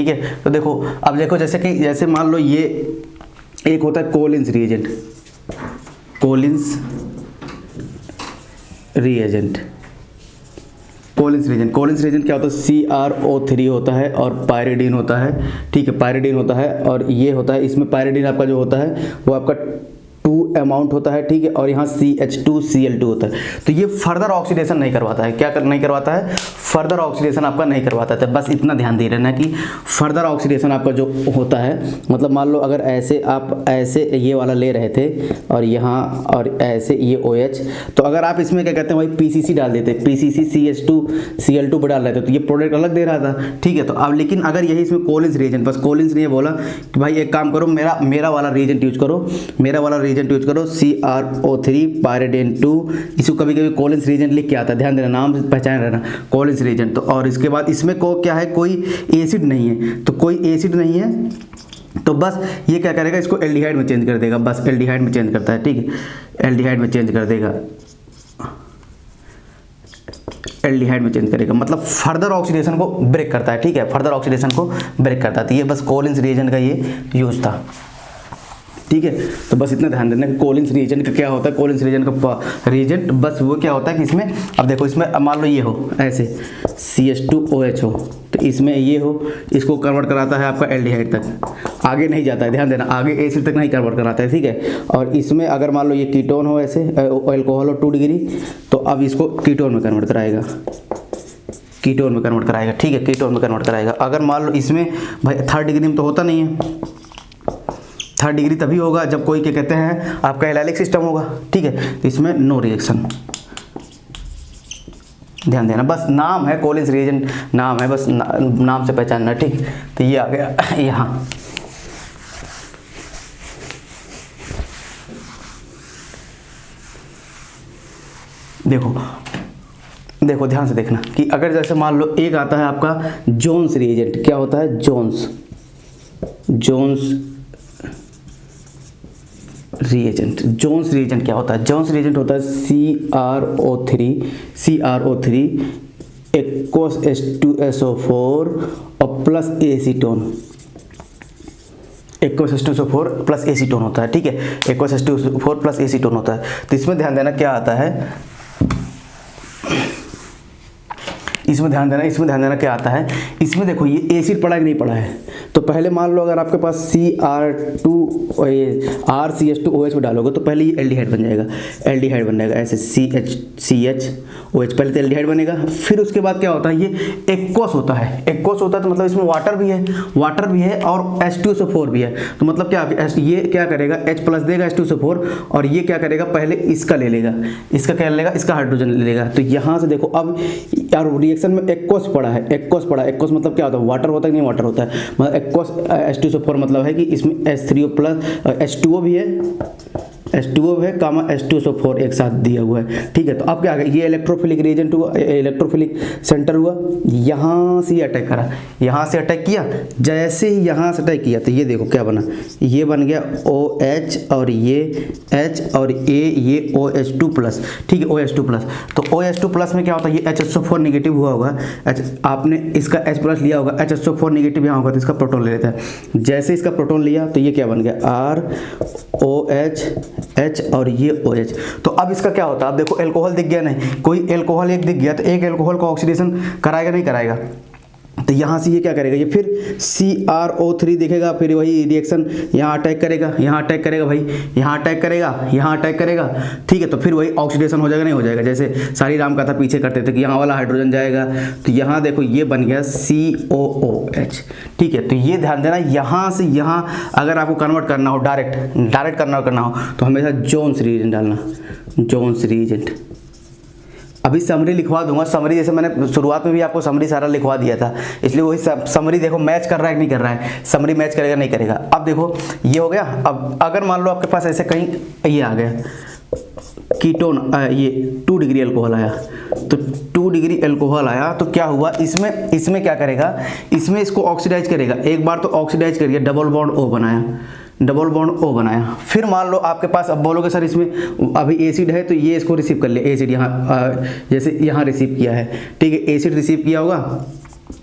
ठीक है। तो देखो अब देखो जैसे मान लो ये एक होता है कोलिन्स रिएजेंट, कोलिन्स रिएजेंट क्या होता है, CrO3 होता है और पायरिडीन होता है, ठीक है, पायरिडीन होता है और ये होता है, इसमें पायरिडीन आपका जो होता है वो आपका 2 अमाउंट होता है, ठीक है, और यहाँ CH2Cl2 होता है। तो ये फर्दर ऑक्सीडेशन नहीं करवाता है, क्या नहीं करवाता है, फर्दर ऑक्सीडेशन आपका नहीं करवाता है। बस इतना ध्यान दे रहना कि फर्दर ऑक्सीडेशन आपका जो होता है, मतलब मान लो अगर ऐसे आप ऐसे ये वाला ले रहे थे और यहाँ और ऐसे ये OH, तो अगर आप इसमें क्या कहते हैं भाई PCC डाल देते, PCC CH2Cl2 डाल रहे थे तो ये प्रोडक्ट अलग दे रहा था, ठीक है। तो अब लेकिन अगर यही इसमें कोलिन्स रिएजेंट, बस कोलिन्स ने बोला कि भाई एक काम करो, मेरा वाला रिएजेंट यूज करो, CrO3 पायरिडीन 2, इसको कभी कभी कोलिन्स रिएजेंट लिख के आता है, ध्यान देना, नाम पहचान रहना, कोलिन्स रिएजेंट। तो और इसके बाद इसमें को क्या है, कोई एसिड नहीं है, तो कोई एसिड नहीं है, तो बस ये क्या करेगा, इसको एल्डिहाइड में चेंज कर देगा, बस एल्डिहाइड में चेंज करता है, ठीक है, एल्डिहाइड में चेंज कर देगा, एल्डिहाइड में चेंज करेगा, मतलब फर्दर ऑक्सीडेशन को ब्रेक करता है, ठीक है, फर्दर ऑक्सीडेशन को ब्रेक करता है। तो ये बस कोलिन्स रिएजेंट का ये यूज था, ठीक है। तो बस इतना ध्यान देना कि कोलिन्स रिएजेंट का क्या होता है, कोलिन्स रिएजेंट का रिएजेंट बस वो क्या होता है कि इसमें, अब देखो इसमें मान लो ये हो ऐसे CH2OH हो, तो इसमें ये हो, इसको कन्वर्ट कराता है आपका एल्डिहाइड तक, आगे नहीं जाता है, ध्यान देना, आगे एसिड तक नहीं कन्वर्ट कराता है, ठीक है। और इसमें अगर मान लो ये कीटोन हो, ऐसे अल्कोहल हो 2 डिग्री, तो अब इसको कीटोन में कन्वर्ट कराएगा, कीटोन में कन्वर्ट कराएगा, ठीक है, कीटोन में कन्वर्ट कराएगा। अगर मान लो इसमें भाई 3rd डिग्री में तो होता नहीं है, 3rd डिग्री तभी होगा जब कोई क्या कहते हैं आपका एलाइलिक सिस्टम होगा, ठीक है। तो इसमें नो रिएक्शन, ध्यान देना, बस नाम है कोलिन्स रिएजेंट, नाम है, बस नाम से पहचानना, ठीक। तो ये आ गया यहाँ, देखो ध्यान से देखना कि अगर जैसे मान लो एक आता है आपका जोन्स रिएजेंट, क्या होता है, जोन्स रिएजेंट, जोन्स रिएजेंट क्या होता है, जोन्स रिएजेंट होता है CrO3 एक्वस H2SO4 और plus acetone, aqueous H2SO4 plus acetone होता है, ठीक है, एक्वस H2SO4 प्लस एसीटोन होता है। तो इसमें ध्यान देना क्या आता है, इसमें ध्यान देना क्या आता है, इसमें देखो ये एसिड पड़ा कि नहीं पड़ा है। तो पहले मान लो अगर आपके पास RCH2OH में डालोगे तो पहले ये एल्डिहाइड बन जाएगा, ऐसे CHOH, पहले तो एल्डिहाइड बनेगा, फिर उसके बाद क्या होता है, ये एक्वस होता है, तो मतलब इसमें वाटर भी है और H2SO4 भी है। तो मतलब क्या, ये क्या करेगा, H प्लस देगा H2SO4, और ये क्या करेगा, पहले इसका ले लेगा, इसका हाइड्रोजन ले लेगा। तो यहाँ से देखो अब यार रिएक्शन में एक्वस पड़ा है, एक्वस मतलब क्या होता है, वाटर होता है कि नहीं वाटर होता है, मतलब एक्वस H2SO4 मतलब है कि इसमें H3O प्लस H2O भी है, H2O है कामा H2SO4 एक साथ दिया हुआ है, ठीक है। तो अब क्या आ गया, ये इलेक्ट्रोफिलिक रिएजेंट हुआ, इलेक्ट्रोफिलिक सेंटर हुआ, यहाँ से अटैक करा, यहाँ से अटैक किया, जैसे ही यहाँ से अटैक किया तो ये देखो क्या बना, ये बन गया OH और ये H और ये OH2 प्लस, ठीक है, OH2 प्लस। तो OH2 प्लस में क्या होता है, ये HSO4 नेगेटिव हुआ होगा, आपने इसका H प्लस लिया होगा, HSO4 नेगेटिव यहाँ होगा तो इसका प्रोटॉन ले लेता है, जैसे इसका प्रोटॉन लिया तो ये क्या बन गया, ROH H और ये OH। तो अब इसका क्या होता है, अब देखो एल्कोहल दिख गया, नहीं कोई एल्कोहल एक दिख गया, तो एक एल्कोहल का ऑक्सीडेशन कराएगा नहीं कराएगा, तो यहाँ से ये क्या करेगा, ये फिर CrO3 दिखेगा, फिर वही रिएक्शन यहाँ अटैक करेगा भाई, यहाँ अटैक करेगा, ठीक है। तो फिर वही ऑक्सीडेशन हो जाएगा, नहीं हो जाएगा, जैसे सारी राम कथा पीछे करते थे कि यहाँ वाला हाइड्रोजन जाएगा, तो यहाँ देखो ये बन गया COOH, ठीक है। तो ये ध्यान देना, यहाँ से यहाँ अगर आपको कन्वर्ट करना हो, डायरेक्ट करना हो तो हमेशा जोन्स रिएजेंट डालना, जोन्स रिएजेंट। अभी समरी लिखवा दूंगा, समरी जैसे मैंने शुरुआत में भी आपको समरी सारा लिखवा दिया था, इसलिए वही समरी देखो मैच कर रहा है कि नहीं कर रहा है, समरी मैच करेगा नहीं करेगा। अब देखो ये हो गया। अब अगर मान लो आपके पास ऐसे कहीं ये आ गया कीटोन, ये 2 डिग्री अल्कोहल आया, तो 2 डिग्री अल्कोहल आया तो क्या हुआ, इसमें क्या करेगा, इसमें इसको ऑक्सीडाइज करेगा, एक बार तो ऑक्सीडाइज करिए, डबल बॉन्ड O बनाया, फिर मान लो आपके पास, अब बोलोगे सर इसमें अभी एसिड है तो ये इसको रिसीव कर ले, एसिड यहाँ जैसे यहाँ रिसीव किया है, ठीक है, एसिड रिसीव किया होगा,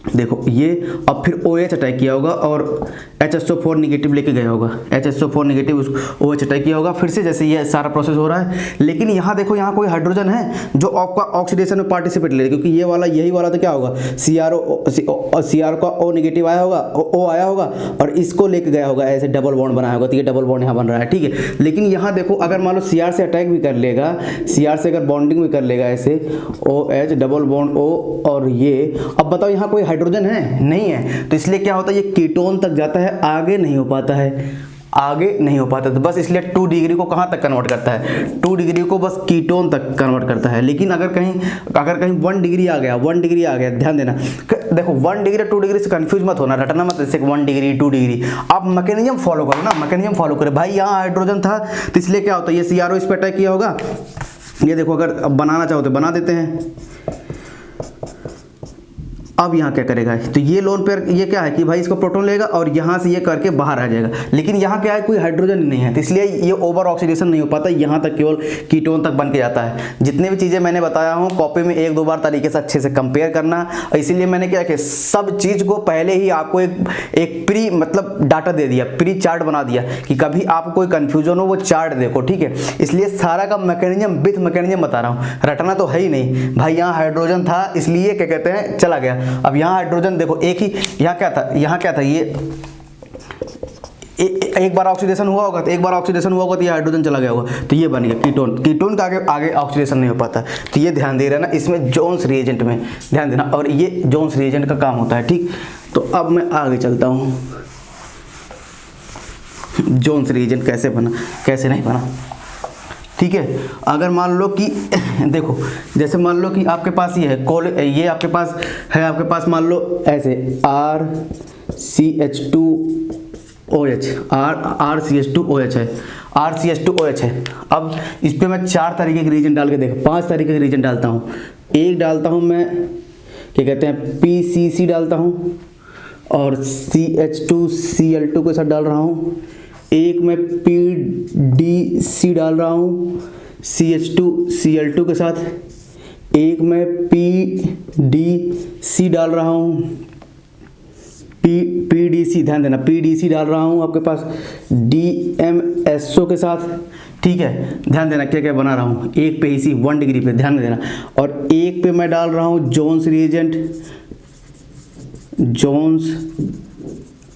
देखो ये अब फिर OH अटैक किया होगा और HSO4 निगेटिव लेके गया होगा, HSO4 निगेटिव OH अटैक किया होगा, फिर से जैसे ये सारा प्रोसेस हो रहा है। लेकिन यहाँ देखो यहाँ कोई हाइड्रोजन है जो आपका ऑक्सीडेशन में पार्टिसिपेट ले, क्योंकि ये वाला यही वाला तो क्या होगा, CR का O निगेटिव आया होगा, O आया होगा और इसको लेके गया होगा, ऐसे डबल बॉन्ड बनाया होगा, तो ये डबल बॉन्ड यहाँ बन रहा है, ठीक है। लेकिन यहाँ देखो अगर मान लो CR से अटैक भी कर लेगा, CR से अगर बॉन्डिंग भी कर लेगा ऐसे OH डबल बॉन्ड O, और ये अब बताओ यहाँ कोई हाइड्रोजन है नहीं है, तो इसलिए क्या होता है ये कीटोन तक जाता है, आगे नहीं हो पाता है, आगे नहीं हो पाता। तो बस इसलिए 2 डिग्री को कहाँ तक कन्वर्ट करता है, 2 डिग्री को बस कीटोन तक कन्वर्ट करता है। लेकिन अगर कहीं 1 डिग्री आ गया, 1 डिग्री आ गया, ध्यान देना, देखो 1 डिग्री 2 डिग्री से कंफ्यूज मत होना, रटना मत जैसे 1 डिग्री 2 डिग्री, आप मैकेनिज्म फॉलो करो ना, मैकेनिज्म फॉलो करो। भाई यहाँ हाइड्रोजन था तो इसलिए क्या होता है, ये CRO इस पर अटैक किया होगा। ये देखो अगर बनाना चाहो तो बना देते हैं। अब यहाँ क्या करेगा, तो ये लोन पेयर ये क्या है कि भाई इसको प्रोटॉन लेगा और यहाँ से ये करके बाहर आ जाएगा। लेकिन यहाँ क्या है, कोई हाइड्रोजन नहीं है, तो इसलिए ये ओवर ऑक्सीडेशन नहीं हो पाता, यहाँ तक केवल कीटोन तक बन के जाता है। जितने भी चीज़ें मैंने बताया हूँ कॉपी में 1-2 बार तरीके से अच्छे से कंपेयर करना, इसीलिए मैंने क्या कि सब चीज़ को पहले ही आपको एक प्री मतलब डाटा दे दिया, प्री चार्ट बना दिया कि कभी आपको कोई कन्फ्यूजन हो वो चार्ट देखो, ठीक है। इसलिए सारा का मैकेनिज्म विथ मैकेनिज्म बता रहा हूँ, रटना तो है ही नहीं। भाई यहाँ हाइड्रोजन था इसलिए क्या कहते हैं चला गया। अब यहाँ हाइड्रोजन देखो एक ही, यहाँ क्या था ये एक बार ऑक्सीडेशन हुआ होगा, तो एक बार ऑक्सीडेशन हुआ होगा तो ये हाइड्रोजन चला गया होगा, तो ये बन गया कीटोन। कीटोन का आगे ऑक्सीडेशन नहीं हो पाता, तो ये ध्यान दे रहे ना, इसमें जोन्स रिएजेंट में ध्यान देना, और ये जोन्स रिएजेंट का काम होता है, ठीक। तो अब मैं आगे चलता हूँ, जोन्स रिएजेंट कैसे बना कैसे नहीं बना, ठीक है। अगर मान लो कि देखो जैसे मान लो कि आपके पास ये है ये आपके पास मान लो ऐसे RCH2OH RCH2OH है। अब इस पे मैं 4 तरीके के रीजन डाल के देखो, 5 तरीके के रीजन डालता हूँ। एक डालता हूँ मैं क्या कहते हैं PCC डालता हूँ और CH2Cl2 के साथ डाल रहा हूँ। एक मैं PDC डाल रहा हूँ CH2Cl2 के साथ। एक मैं PDC डाल रहा हूँ PDC ध्यान देना, PDC डाल रहा हूँ आपके पास DMSO के साथ, ठीक है। ध्यान देना क्या क्या बना रहा हूँ, एक पे इसी 1 डिग्री पे ध्यान देना, और एक पे मैं डाल रहा हूँ जोन्स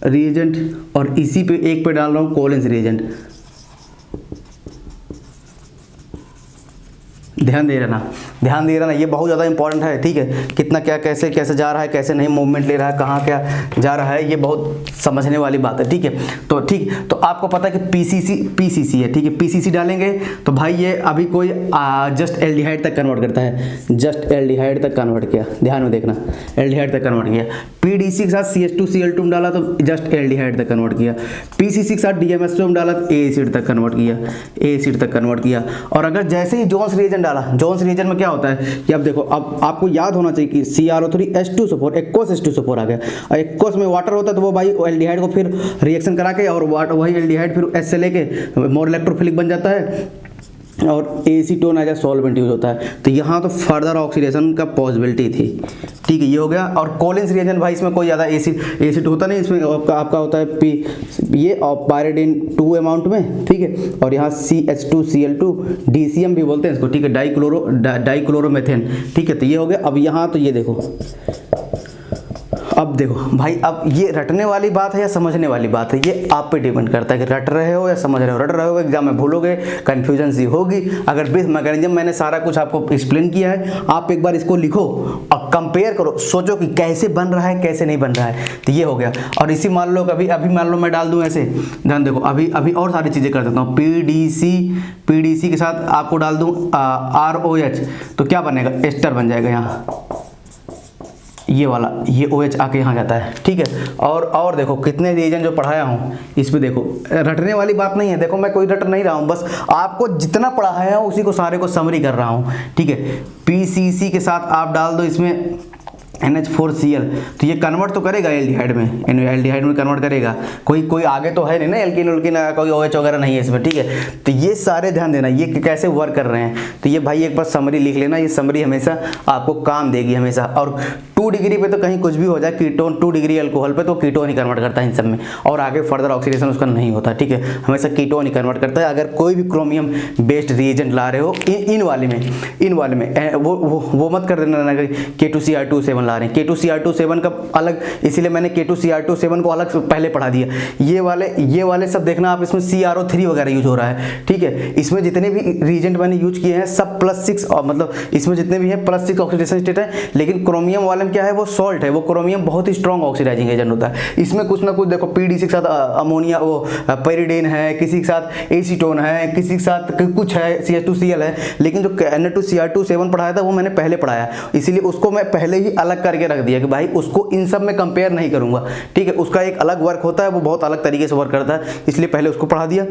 रिएजेंट और इसी पे एक पे डाल रहा हूँ कोलेंस रिएजेंट। ध्यान दे रहना, ये बहुत ज़्यादा इंपॉर्टेंट है, ठीक है। कितना क्या कैसे जा रहा है, कैसे नहीं मूवमेंट ले रहा है, कहाँ क्या जा रहा है, ये बहुत समझने वाली बात है, ठीक है। तो ठीक, तो आपको पता है कि PCC है, ठीक है। PCC डालेंगे तो भाई ये अभी कोई जस्ट एल्डिहाइड तक कन्वर्ट करता है, जस्ट एल्डिहाइड तक कन्वर्ट किया, ध्यान में देखना, एल्डिहाइड तक कन्वर्ट किया। PDC के साथ CH2Cl2 में डाला तो जस्ट एल्डिहाइड तक कन्वर्ट किया। PCC के साथ DMSO में डाला तो A एसिड तक कन्वर्ट किया। और अगर जैसे ही जोन्स रिएजेंट डाला, जोन्स रिएजेंट में क्या होता है कि अब देखो, अब आपको याद होना चाहिए कि CrO3H2SO4 एक्वस H2SO4 आ गया, और एक्वस में वाटर होता है तो वो भाई एल्डिहाइड को फिर रिएक्शन करा के और वही एल्डिहाइड फिर H से लेके मोर इलेक्ट्रोफिलिक बन जाता है और acetone as a solvent use होता है। तो यहाँ तो फर्दर ऑक्सीडेशन का पॉसिबिलिटी थी, ठीक है, ये हो गया। और कोलेंस रिएजेंट भाई इसमें कोई ज़्यादा एसिड होता नहीं, इसमें आपका होता है ये पायरिडीन 2 अमाउंट में, ठीक है। और यहाँ CH2Cl2 DCM भी बोलते हैं इसको, ठीक है, डाइक्लोरोमेथेन, ठीक है। तो ये हो गया। अब यहाँ तो ये देखो, अब देखो भाई, अब ये रटने वाली बात है या समझने वाली बात है, ये आप पे डिपेंड करता है कि रट रहे हो या समझ रहे हो। रट रहे हो एग्जाम में भूलोगे, कन्फ्यूजन सी होगी। अगर बेस मैकेनिज्म मैंने सारा कुछ आपको एक्सप्लेन किया है, आप एक बार इसको लिखो और कंपेयर करो, सोचो कि कैसे बन रहा है कैसे नहीं बन रहा है, तो ये हो गया। और इसी मान लो अभी मान लो मैं डाल दूं ऐसे, ध्यान देखो, अभी और सारी चीज़ें कर देता हूँ। PDC के साथ आपको डाल दूँ ROH, तो क्या बनेगा, एस्टर बन जाएगा यहाँ, ये वाला, ये OH आके यहाँ जाता है, ठीक है। और देखो कितने रिएजेंट जो पढ़ाया हूँ इस पे देखो, रटने वाली बात नहीं है। देखो मैं कोई रट नहीं रहा हूँ, बस आपको जितना पढ़ाया है उसी को सारे को समरी कर रहा हूँ, ठीक है। PCC के साथ आप डाल दो इसमें NH4Cl, तो ये कन्वर्ट तो करेगा एल्डिहाइड में, एल्डिहाइड में कन्वर्ट करेगा। कोई आगे तो है नहीं ना एल्किन उल्किन, कोई OH वगैरह नहीं है इसमें, ठीक है। तो ये सारे ध्यान देना, ये कैसे वर्क कर रहे हैं। तो ये भाई एक बार समरी लिख लेना, ये समरी हमेशा आपको काम देगी हमेशा। और 2 डिग्री पे तो कहीं कुछ भी हो जाए, कीटोन 2 डिग्री अल्कोहल पे तो कीटोन ही कन्वर्ट करता है इन सब में, और आगे फर्दर ऑक्सीडेशन उसका नहीं होता, ठीक है। हमेशा कीटोन ही कन्वर्ट करता है। अगर कोई भी क्रोमियम बेस्ड रिएजेंट ला रहे हो इन वाले में वो मत कर देना K2Cr2O7 ला रहे हैं। K2Cr2O7 का अलग, इसीलिए मैंने K2Cr2O7 को अलग पहले पढ़ा दिया। ये वाले सब देखना आप, इसमें CrO3 वगैरह यूज हो रहा है, ठीक है। इसमें जितने भी रिएजेंट मैंने यूज किए हैं सब +6, मतलब इसमें जितने भी हैं +6 ऑक्सीडेशन स्टेट है। लेकिन क्रोमियम वाले में क्या है, वो सॉल्ट है, वो क्रोमियम बहुत ही स्ट्रॉन्ग ऑक्सीडाइजिंग एजेंट होता है। इसमें कुछ ना कुछ देखो, PDC के साथ अमोनिया, वो पेरिडीन है, किसी के साथ एसीटोन है, किसी के साथ कुछ है, CH2Cl है। लेकिन जो Na2Cr2O7 पढ़ाया था वो मैंने पहले पढ़ाया, इसीलिए उसको मैं पहले ही अलग करके रख दिया कि भाई उसको इन सब में कंपेयर नहीं करूंगा, ठीक है। उसका एक अलग वर्क होता है, वो बहुत अलग तरीके से वर्क करता है, इसलिए पहले उसको पढ़ा दिया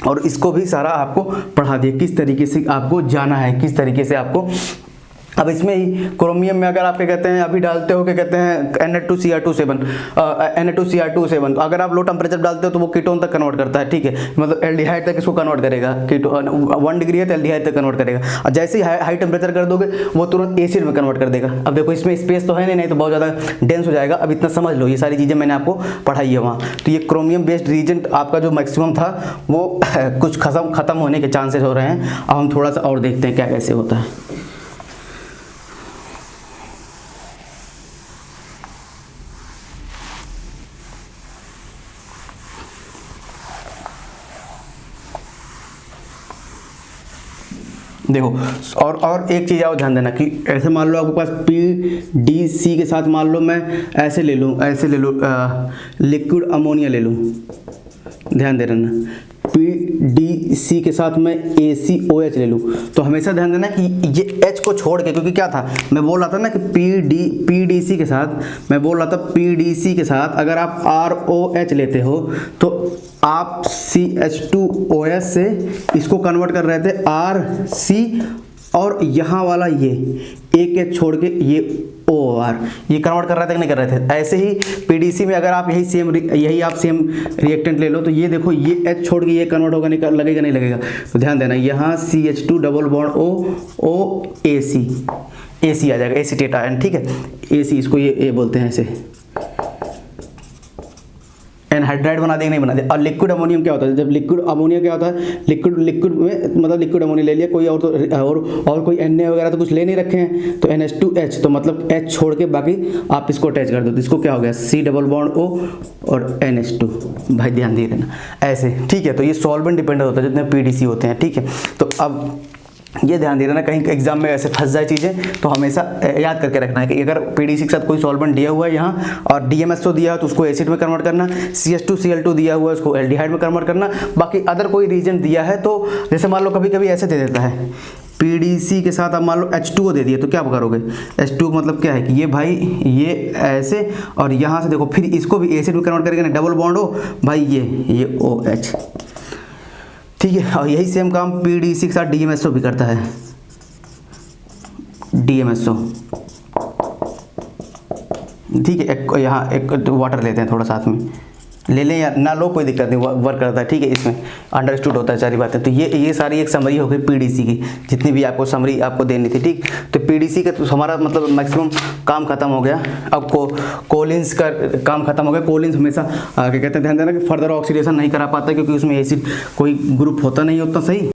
और इसको भी सारा आपको पढ़ा दिया किस तरीके से आपको जाना है, किस तरीके से आपको। अब इसमें ही क्रोमियम में अगर आप क्या कहते हैं, अभी डालते हो क्या कहते हैं Na2Cr2O7, अगर आप लो टेम्परेचर डालते हो तो वो कीटोन तक कन्वर्ट करता है, ठीक है। मतलब एल्डिहाइड तक इसको कन्वर्ट करेगा, कीटोन 1 डिग्री है तो एल्डिहाइड तक कन्वर्ट करेगा। और जैसे ही हाई टेम्परेचर कर दोगे वो तुरंत एसिड में कन्वर्ट कर देगा। अब देखो इसमें स्पेस तो है नहीं तो बहुत ज़्यादा डेंस हो जाएगा। अब इतना समझ लो, ये सारी चीज़ें मैंने आपको पढ़ाई है वहाँ। तो ये क्रोमियम बेस्ड रीजेंट आपका जो मैक्सिमम था वो कुछ खत्म होने के चांसेस हो रहे हैं। अब हम थोड़ा सा और देखते हैं क्या कैसे होता है। देखो और एक चीज़ और ध्यान देना कि ऐसे मान लो आपके पास PDC के साथ मान लो मैं ऐसे ले लूँ लिक्विड अमोनिया ले लूँ, ध्यान दे रहना। PDC के साथ मैं ACOH ले लूँ, तो हमेशा ध्यान देना कि ये H को छोड़ के, क्योंकि क्या था मैं बोल रहा था ना कि PDC के साथ अगर आप ROH लेते हो तो आप CH2OH से इसको कन्वर्ट कर रहे थे RC, और यहाँ वाला ये एक H छोड़ के ये OR, ये कन्वर्ट कर रहे थे कि नहीं कर रहे थे। ऐसे ही PDC में अगर आप यही सेम रिएक्टेंट ले लो तो ये देखो ये H छोड़ के ये कन्वर्ट होगा, नहीं लगेगा, नहीं लगेगा। तो ध्यान देना यहाँ CH2 डबल बॉन्ड AC आ जाएगा, एसीटेट आयन, ठीक है। AC इसको ये बोलते हैं ऐसे, एनहाइड्राइड बना देंगे, नहीं बना दे। और लिक्विड अमोनियम क्या होता है, जब लिक्विड अमोनिया क्या होता है, लिक्विड में मतलब लिक्विड अमोनिया ले लिया, कोई और तो और कोई Na वगैरह तो कुछ ले नहीं रखे हैं, तो NH2H, तो मतलब H छोड़ के बाकी आप इसको अटैच कर दो, तो इसको क्या हो गया C डबल बॉन्ड O और NH2। भाई ध्यान दे देना ऐसे, ठीक है। तो ये सॉल्वेंट डिपेंडेंट होता है जितने PDC होते हैं, ठीक है। तो अब ये ध्यान दे देना, कहीं एग्जाम में ऐसे फंस जाए चीज़ें तो हमेशा याद करके रखना है कि अगर PDC के साथ कोई सॉल्वेंट दिया हुआ है यहाँ और DMSO दिया है तो उसको एसिड में कन्वर्ट करना, CH2Cl2 दिया हुआ है उसको एल्डिहाइड में कन्वर्ट करना। बाकी अदर कोई रीजन दिया है तो जैसे मान लो कभी कभी ऐसे दे देता है, PDC के साथ आप मान लो H2O दे दिए तो क्या करोगे, H2O मतलब क्या है कि ये भाई ये ऐसे, और यहाँ से देखो फिर इसको भी एसिड में कन्वर्ट करेंगे ना, डबल बॉन्ड हो भाई ये OH, ठीक है। और यही सेम काम PDC के साथ DMSO भी करता है, DMSO, ठीक है। यहाँ एक वाटर लेते हैं थोड़ा साथ में, ले लें या ना लो कोई दिक्कत नहीं, वर्क करता है, ठीक है। इसमें अंडरस्टूड होता है सारी बातें। तो ये सारी एक समरी हो गई PDC की, जितनी भी आपको समरी आपको देनी थी, ठीक। तो PDC का तो हमारा मतलब मैक्सिमम काम खत्म हो गया। अब कोलिन्स का काम खत्म हो गया। कोलिन्स हमेशा क्या कहते हैं, ध्यान देना कि फर्दर ऑक्सीडेशन नहीं करा पाता क्योंकि उसमें एसिड कोई ग्रुप होता नहीं उतना सही।